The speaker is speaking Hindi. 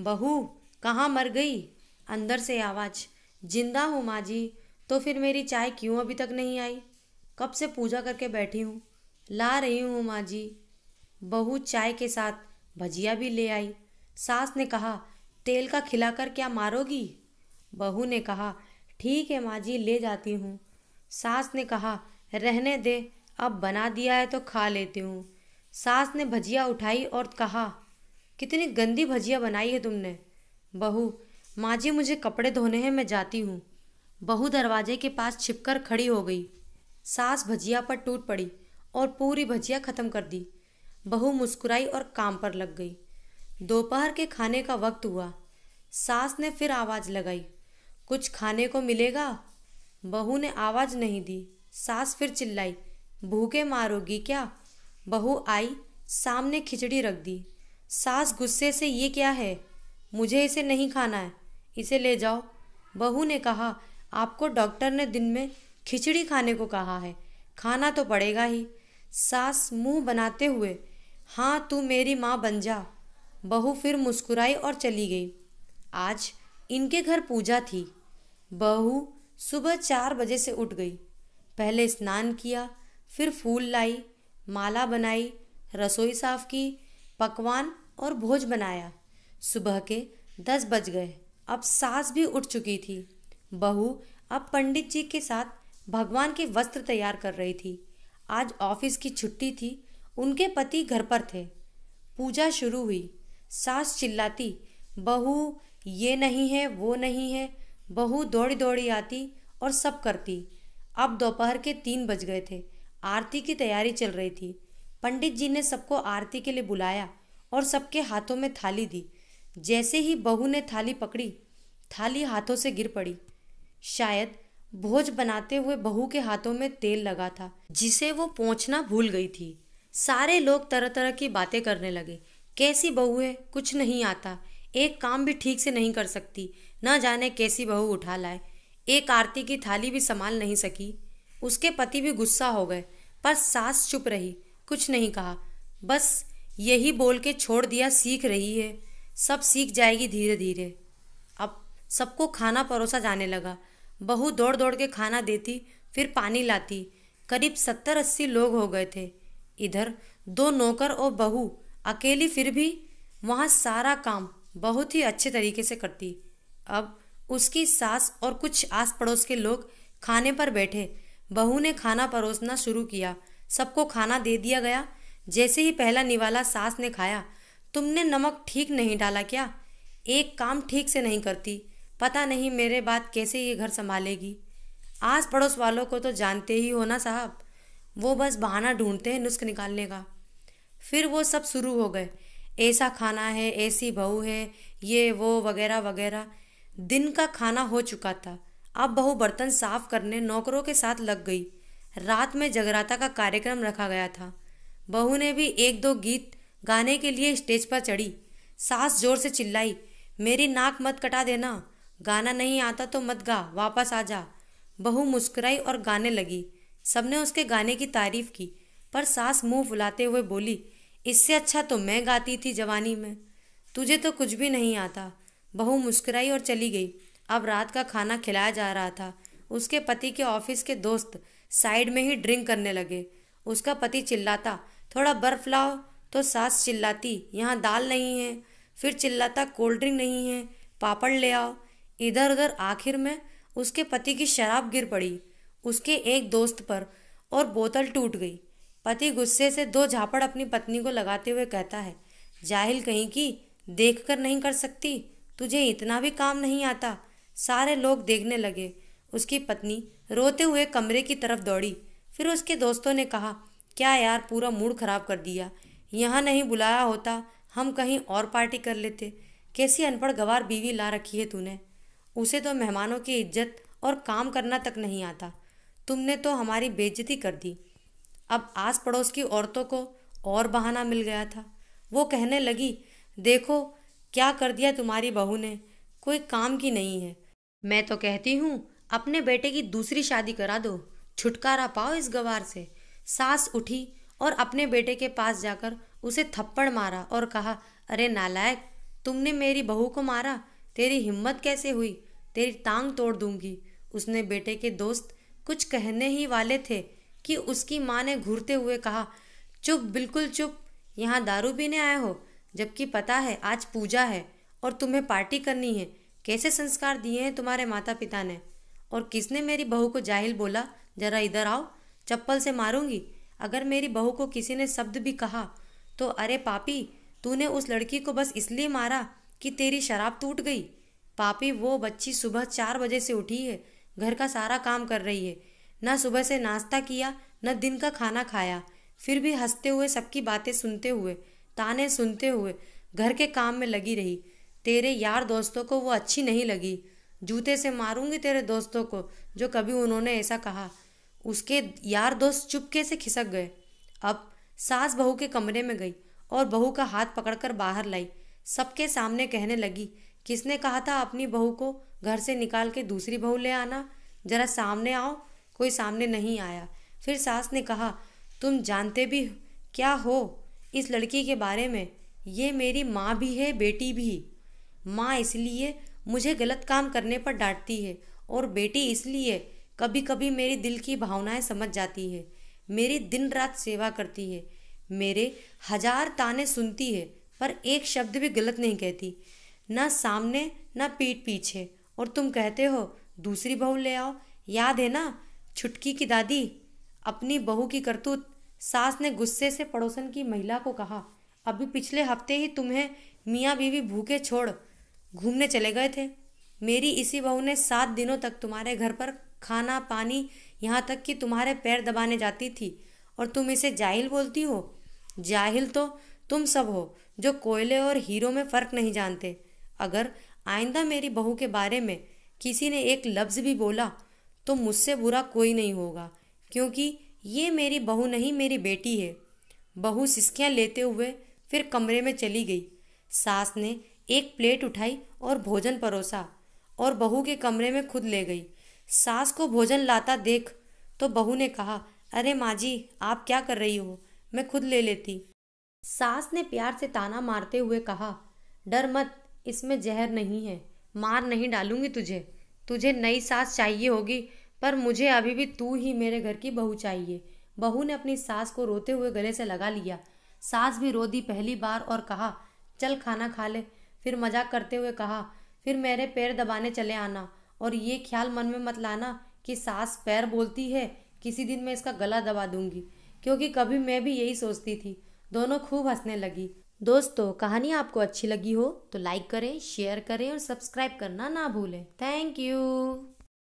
बहू, कहाँ मर गई? अंदर से आवाज। जिंदा हूँ माँ जी। तो फिर मेरी चाय क्यों अभी तक नहीं आई? कब से पूजा करके बैठी हूँ। ला रही हूँ माँ जी। बहू चाय के साथ भजिया भी ले आई। सास ने कहा, तेल का खिलाकर क्या मारोगी? बहू ने कहा, ठीक है माँ जी, ले जाती हूँ। सास ने कहा, रहने दे, अब बना दिया है तो खा लेती हूँ। सास ने भजिया उठाई और कहा, कितनी गंदी भजिया बनाई है तुमने। बहू, माँ जी मुझे कपड़े धोने हैं, मैं जाती हूँ। बहू दरवाजे के पास छिपकर खड़ी हो गई। सास भजिया पर टूट पड़ी और पूरी भजिया खत्म कर दी। बहू मुस्कुराई और काम पर लग गई। दोपहर के खाने का वक्त हुआ। सास ने फिर आवाज लगाई, कुछ खाने को मिलेगा? बहू ने आवाज नहीं दी। सास फिर चिल्लाई, भूखे मारोगी क्या? बहू आई, सामने खिचड़ी रख दी। सास गुस्से से, ये क्या है? मुझे इसे नहीं खाना है, इसे ले जाओ। बहू ने कहा, आपको डॉक्टर ने दिन में खिचड़ी खाने को कहा है, खाना तो पड़ेगा ही। सास मुंह बनाते हुए, हाँ तू मेरी माँ बन जा। बहू फिर मुस्कुराई और चली गई। आज इनके घर पूजा थी। बहू सुबह 4 बजे से उठ गई। पहले स्नान किया, फिर फूल लाई, माला बनाई, रसोई साफ की, पकवान और भोज बनाया। सुबह के 10 बज गए। अब सास भी उठ चुकी थी। बहू अब पंडित जी के साथ भगवान के वस्त्र तैयार कर रही थी। आज ऑफिस की छुट्टी थी। उनके पति घर पर थे। पूजा शुरू हुई। सास चिल्लाती, बहू ये नहीं है, वो नहीं है। बहू दौड़ी दौड़ी आती और सब करती। अब दोपहर के 3 बज गए थे। आरती की तैयारी चल रही थी। पंडित जी ने सबको आरती के लिए बुलाया और सबके हाथों में थाली दी। जैसे ही बहू ने थाली पकड़ी, थाली हाथों से गिर पड़ी। शायद भोज बनाते हुए बहू के हाथों में तेल लगा था, जिसे वो पोंछना भूल गई थी। सारे लोग तरह तरह की बातें करने लगे। कैसी बहू है, कुछ नहीं आता, एक काम भी ठीक से नहीं कर सकती, न जाने कैसी बहू उठा लाए। एक आरती की थाली भी संभाल नहीं सकी। उसके पति भी गुस्सा हो गए, पर सास चुप रही, कुछ नहीं कहा। बस यही बोल के छोड़ दिया, सीख रही है, सब सीख जाएगी धीरे धीरे। अब सबको खाना परोसा जाने लगा। बहू दौड़ दौड़ के खाना देती, फिर पानी लाती। करीब 70-80 लोग हो गए थे। इधर 2 नौकर और बहू अकेली, फिर भी वहाँ सारा काम बहुत ही अच्छे तरीके से करती। अब उसकी सास और कुछ आस पड़ोस के लोग खाने पर बैठे। बहू ने खाना परोसना शुरू किया। सबको खाना दे दिया गया। जैसे ही पहला निवाला सास ने खाया, तुमने नमक ठीक नहीं डाला क्या? एक काम ठीक से नहीं करती, पता नहीं मेरे बाद कैसे ये घर संभालेगी। आस पड़ोस वालों को तो जानते ही हो ना साहब, वो बस बहाना ढूंढते हैं नुस्ख निकालने का। फिर वो सब शुरू हो गए, ऐसा खाना है, ऐसी बहू है, ये वो वगैरह वगैरह। दिन का खाना हो चुका था। अब बहू बर्तन साफ करने नौकरों के साथ लग गई। रात में जगराता का कार्यक्रम रखा गया था। बहू ने भी 1-2 गीत गाने के लिए स्टेज पर चढ़ी। सास जोर से चिल्लाई, मेरी नाक मत कटा देना, गाना नहीं आता तो मत गा, वापस आ जा। बहू मुस्कुराई और गाने लगी। सबने उसके गाने की तारीफ की, पर सास मुंह फुलाते हुए बोली, इससे अच्छा तो मैं गाती थी जवानी में, तुझे तो कुछ भी नहीं आता। बहू मुस्कुराई और चली गई। अब रात का खाना खिलाया जा रहा था। उसके पति के ऑफिस के दोस्त साइड में ही ड्रिंक करने लगे। उसका पति चिल्लाता, थोड़ा बर्फ लाओ, तो सास चिल्लाती, यहाँ दाल नहीं है। फिर चिल्लाता, कोल्ड ड्रिंक नहीं है, पापड़ ले आओ। इधर उधर आखिर में उसके पति की शराब गिर पड़ी उसके एक दोस्त पर और बोतल टूट गई। पति गुस्से से 2 झापड़ अपनी पत्नी को लगाते हुए कहता है, जाहिल कहीं की, देख कर नहीं कर सकती, तुझे इतना भी काम नहीं आता। सारे लोग देखने लगे। उसकी पत्नी रोते हुए कमरे की तरफ दौड़ी। फिर उसके दोस्तों ने कहा, क्या यार, पूरा मूड खराब कर दिया, यहाँ नहीं बुलाया होता, हम कहीं और पार्टी कर लेते। कैसी अनपढ़ गंवार बीवी ला रखी है तूने, उसे तो मेहमानों की इज्जत और काम करना तक नहीं आता। तुमने तो हमारी बेइज्जती कर दी। अब आस पड़ोस की औरतों को और बहाना मिल गया था। वो कहने लगी, देखो क्या कर दिया तुम्हारी बहू ने, कोई काम की नहीं है। मैं तो कहती हूँ अपने बेटे की दूसरी शादी करा दो, छुटकारा पाओ इस गवार से। सास उठी और अपने बेटे के पास जाकर उसे थप्पड़ मारा और कहा, अरे नालायक, तुमने मेरी बहू को मारा, तेरी हिम्मत कैसे हुई, तेरी टांग तोड़ दूंगी। उसने बेटे के दोस्त कुछ कहने ही वाले थे कि उसकी माँ ने घूरते हुए कहा, चुप, बिल्कुल चुप, यहाँ दारू पीने आए हो, जबकि पता है आज पूजा है और तुम्हें पार्टी करनी है। कैसे संस्कार दिए हैं तुम्हारे माता पिता ने। और किसने मेरी बहू को जाहिल बोला, जरा इधर आओ, चप्पल से मारूंगी। अगर मेरी बहू को किसी ने शब्द भी कहा तो, अरे पापी, तूने उस लड़की को बस इसलिए मारा कि तेरी शराब टूट गई। पापी, वो बच्ची सुबह 4 बजे से उठी है, घर का सारा काम कर रही है, न सुबह से नाश्ता किया न दिन का खाना खाया, फिर भी हंसते हुए सबकी बातें सुनते हुए, ताने सुनते हुए घर के काम में लगी रही। तेरे यार दोस्तों को वो अच्छी नहीं लगी। जूते से मारूंगी तेरे दोस्तों को जो कभी उन्होंने ऐसा कहा। उसके यार दोस्त चुपके से खिसक गए। अब सास बहू के कमरे में गई और बहू का हाथ पकड़कर बाहर लाई। सबके सामने कहने लगी, किसने कहा था अपनी बहू को घर से निकाल के दूसरी बहू ले आना, जरा सामने आओ। कोई सामने नहीं आया। फिर सास ने कहा, तुम जानते भी क्या हो इस लड़की के बारे में, ये मेरी माँ भी है, बेटी भी। माँ इसलिए मुझे गलत काम करने पर डांटती है और बेटी इसलिए कभी कभी मेरी दिल की भावनाएं समझ जाती है, मेरी दिन रात सेवा करती है, मेरे 1000 ताने सुनती है पर एक शब्द भी गलत नहीं कहती, ना सामने ना पीठ पीछे। और तुम कहते हो दूसरी बहू ले आओ, याद है ना छुटकी की दादी, अपनी बहू की करतूत। सास ने गुस्से से पड़ोसन की महिला को कहा, अभी पिछले हफ्ते ही तुम्हें मियाँ बीवी भूखे छोड़ घूमने चले गए थे। मेरी इसी बहू ने 7 दिनों तक तुम्हारे घर पर खाना पानी, यहाँ तक कि तुम्हारे पैर दबाने जाती थी, और तुम इसे जाहिल बोलती हो। जाहिल तो तुम सब हो जो कोयले और हीरो में फ़र्क नहीं जानते। अगर आइंदा मेरी बहू के बारे में किसी ने एक लफ्ज़ भी बोला तो मुझसे बुरा कोई नहीं होगा, क्योंकि ये मेरी बहू नहीं, मेरी बेटी है। बहू सिसकियाँ लेते हुए फिर कमरे में चली गई। सास ने एक प्लेट उठाई और भोजन परोसा और बहू के कमरे में खुद ले गई। सास को भोजन लाता देख तो बहू ने कहा, अरे माँ जी, आप क्या कर रही हो, मैं खुद ले लेती। सास ने प्यार से ताना मारते हुए कहा, डर मत, इसमें जहर नहीं है, मार नहीं डालूंगी तुझे। तुझे नई सास चाहिए होगी, पर मुझे अभी भी तू ही मेरे घर की बहू चाहिए। बहू ने अपनी सास को रोते हुए गले से लगा लिया। सास भी रो दी पहली बार और कहा, चल खाना खा ले। फिर मजाक करते हुए कहा, फिर मेरे पैर दबाने चले आना, और ये ख्याल मन में मत लाना कि सास पैर बोलती है, किसी दिन मैं इसका गला दबा दूंगी, क्योंकि कभी मैं भी यही सोचती थी। दोनों खूब हंसने लगी। दोस्तों, कहानी आपको अच्छी लगी हो तो लाइक करें, शेयर करें और सब्सक्राइब करना ना भूलें। Thank you.